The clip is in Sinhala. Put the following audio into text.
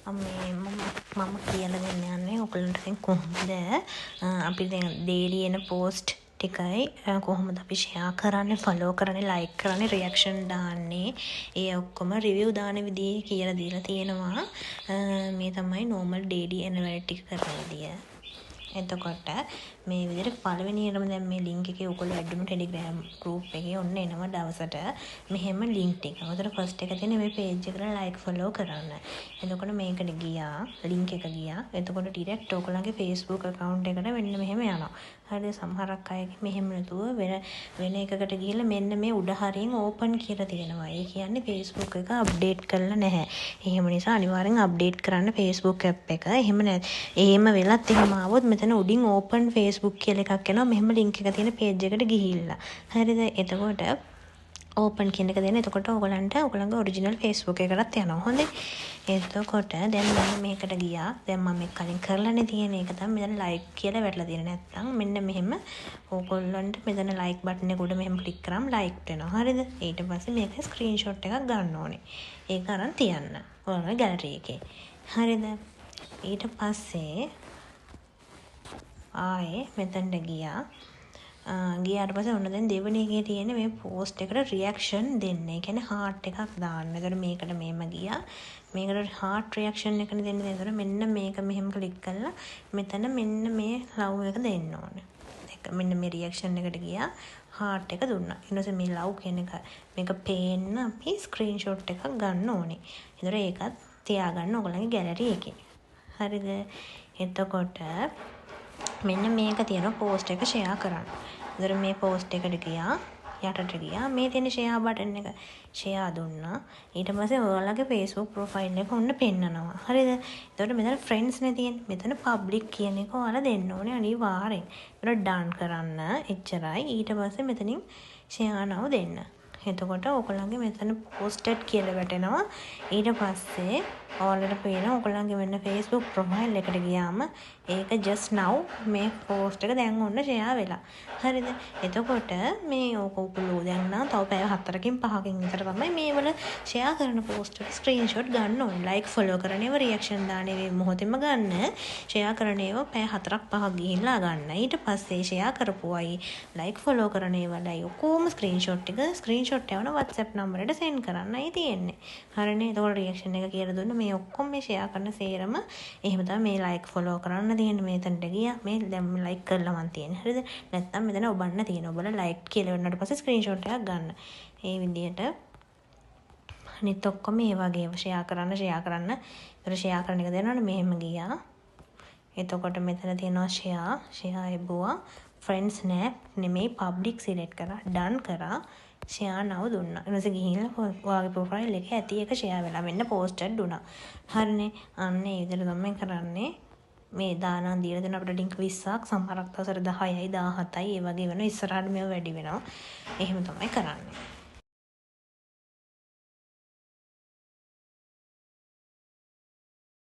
මම කියලා දෙන්න යන්නේ ඔයගොල්ලන්ට දැන් කොහොමද අපි දැන් ඩේලි එන පෝස්ට් ටිකයි කොහොමද අපි ෂෙයා කරන්නේ, ෆලෝ කරන්නේ, ලයික් කරන්නේ, රියැක්ෂන් දාන්නේ, ඒ ඔක්කොම රිවිව් දාන විදිහ කියලා දීලා තියෙනවා. මේ තමයි නෝමල් ඩේලි එන වැඩ ටික කරන විදිය. එතකොට මේ විදිහට පළවෙනියටම දැන් මේ ලින්ක් එකේ ඔයගොල්ලෝ ඇඩ් වුණු ටෙලිග්‍රෑම් ගෲප් එකේ ඔන්න එනවා දවසට මෙහෙම ලින්ක් ටික. උතන ෆස්ට් එක තියෙන මේ පේජ් එකට ලයික් ෆලෝ කරන්න. එතකොට මේකට ගියා, ලින්ක් එක ගියා. එතකොට ඩිරෙක්ට් ඔයගොල්ලන්ගේ Facebook account එකට මෙන්න මෙහෙම යනවා. හරිද? සමහරක් අයගේ මෙහෙම නැතුව වෙන එකකට ගිහලා මෙන්න මේ උඩ හරියෙන් ඕපන් කියලා තියෙනවා. ඒ කියන්නේ Facebook එක අප්ඩේට් කරලා නැහැ. එහෙම නිසා අනිවාර්යෙන් අප්ඩේට් කරන්න Facebook app එක. එහෙම වෙලත් එහෙම ආවොත් මෙතන උඩින් ඕපන් Facebook කියලා එකක් එනවා. මෙහෙම ලින්ක් එක තියෙන පේජ් එකට ගිහිල්ලා. හරිද? එතකොට ඕපන් කියන එක දෙන්න. එතකොට ඔයගලන්ට ඔයගලගේ ඔරිජිනල් Facebook එකකටත් යනවා. හොඳේ. එතකොට දැන් මම මේකට ගියා. දැන් මම මේක කලින් කරලානේ තියෙන එක තමයි මෙතන ලයික් කියලා වැටලා තියෙන. නැත්නම් මෙන්න මෙහෙම ඔයගොල්ලන්ට මෙතන ලයික් බටන් එක උඩ මෙහෙම ක්ලික් කරාම ලයික් වෙනවා. හරිද? ඊට පස්සේ මේක ස්ක්‍රීන්ෂොට් එකක් ගන්න ඕනේ. ඒක අරන් තියන්න. ඔයාලගේ ගැලරි එකේ. හරිද? ඊට පස්සේ ආයේ මෙතනට ගියා. ගියාට පස්සේ ඔන්න දැන් දෙවෙනි එකේ තියෙන මේ පෝස්ට් එකට රියැක්ෂන් දෙන්න. ඒ කියන්නේ හાર્ට් එකක් දාන්න. ඒතර මේකට මෙහෙම ගියා. මේකට හાર્ට් රියැක්ෂන් එකනේ දෙන්නේ. ඒතර මෙන්න මේක මෙහෙම ක්ලික් කරලා මෙතන මෙන්න මේ ලව් එක දෙන්න ඕනේ. මෙන්න මේ රියැක්ෂන් එකට ගියා. හાર્ට් එක දුන්නා. ඊට පස්සේ මේ ලව් කියන එක මේක පේන්න අපි ස්ක්‍රීන්ෂොට් එකක් ගන්න ඕනේ. ඒතර ඒකත් තියාගන්න ඔයගලගේ ගැලරි එකේ. හරිද? එතකොට මෙන්න මේක තියෙනවා පෝස්ට් එක ෂෙයා කරන්න. ඒතර මේ පෝස්ට් එකට ගියා, යටට ගියා. මේ තියෙන ෂෙයා බටන් එක ෂෙයා දුන්නා. ඊට පස්සේ ඔයාලගේ Facebook ප්‍රොෆයිල් එක ඔන්න පෙන්නනවා. හරිද? එතකොට මෙතන ෆ්‍රෙන්ඩ්ස් නේ තියෙන්නේ. මෙතන පබ්ලික් කියන එක ඔයාලා දෙන්න ඕනේ අනිවාර්යෙන්. ඒතර ඩන් කරන්න එච්චරයි. ඊට පස්සේ මෙතනින් ෂෙයා නව දෙන්න. එතකොට ඔයගොල්ලන්ගේ මෙතන පෝස්ටඩ් කියලා වැටෙනවා. ඊට පස්සේ ඔයාලට පේනවා ඔයගොල්ලන්ගේ වෙන Facebook ප්‍රොෆයිල් එකට ගියාම ඒක just now මේ පෝස්ට් එක දැන් ඔන්න ෂෙයා වෙලා. හරිද? එතකොට මේ ඔයගොල්ලෝ දැන් නම් තව පැය 4කින් 5කින් විතර තමයි මේවල ෂෙයා කරන පෝස්ට් එක ස්ක්‍රීන්ෂොට් ගන්න ඕනේ. ලයික් ෆලෝ කරන ඒවා, රියැක්ෂන් දාන ඒවා මොහොතෙම ගන්න. ෂෙයා කරන ඒවා පැය 4ක් 5ක් ගිහිල්ලා ගන්න. ඊට පස්සේ ෂෙයා කරපුවයි ලයික් ෆලෝ කරන ඒවාලයි ඔක්කොම ස්ක්‍රීන්ෂොට් එක ස්ක්‍රීන්ෂොට් යවන WhatsApp නම්බරයට සෙන්ඩ් කරන්නයි තියෙන්නේ. හරිනේ? එතකොට රියැක්ෂන් එක කියලා දුන්න මේ ඔක්කොම මේ ෂෙයා කරන සේරම එහෙම තමයි මේ ලයික් ෆලෝ කරන්න තියෙන්නේ. මෙතනට ගියා. මේ දැන් ලයික් කරලා මන් තියෙන්නේ. හරිද? නැත්නම් මෙතන ඔබන්න තියෙනවා. ඔබලා ලයික් කියලා වෙනාට පස්සේ ස්ක්‍රීන්ෂොට් එකක් ගන්න. මේ විදිහට අනිත් ඔක්කොම මේ වගේම ෂෙයා කරන්න. ඒතර ෂෙයා කරන එක දෙනවනේ මෙහෙම ගියා. එතකොට මෙතන තියෙනවා ෂෙයා එබුවා. ෆ්‍රෙන්ඩ්ස් නෑ නෙමෙයි පබ්ලික් සිලෙක්ට් කරා. ඩන් කරා. ෂෙයා නව දුන්නා. ඊට පස්සේ ගිහිල්ලා ඔයාගේ ප්‍රොෆයිල් එකේ ඇති එක ෂෙයා වෙලා මෙන්න පෝස්ටඩ් දුන්නා. හරිනේ? අන්න ඒ විදිහට තමයි කරන්නේ. මේ දානන් දීලා දෙන අපිට ලින්ක් 20ක් සමහරක් දවසට 10යි 17යි ඒ වගේ වෙනවා. ඉස්සරහට මේව වැඩි වෙනවා. එහෙම තමයි කරන්නේ.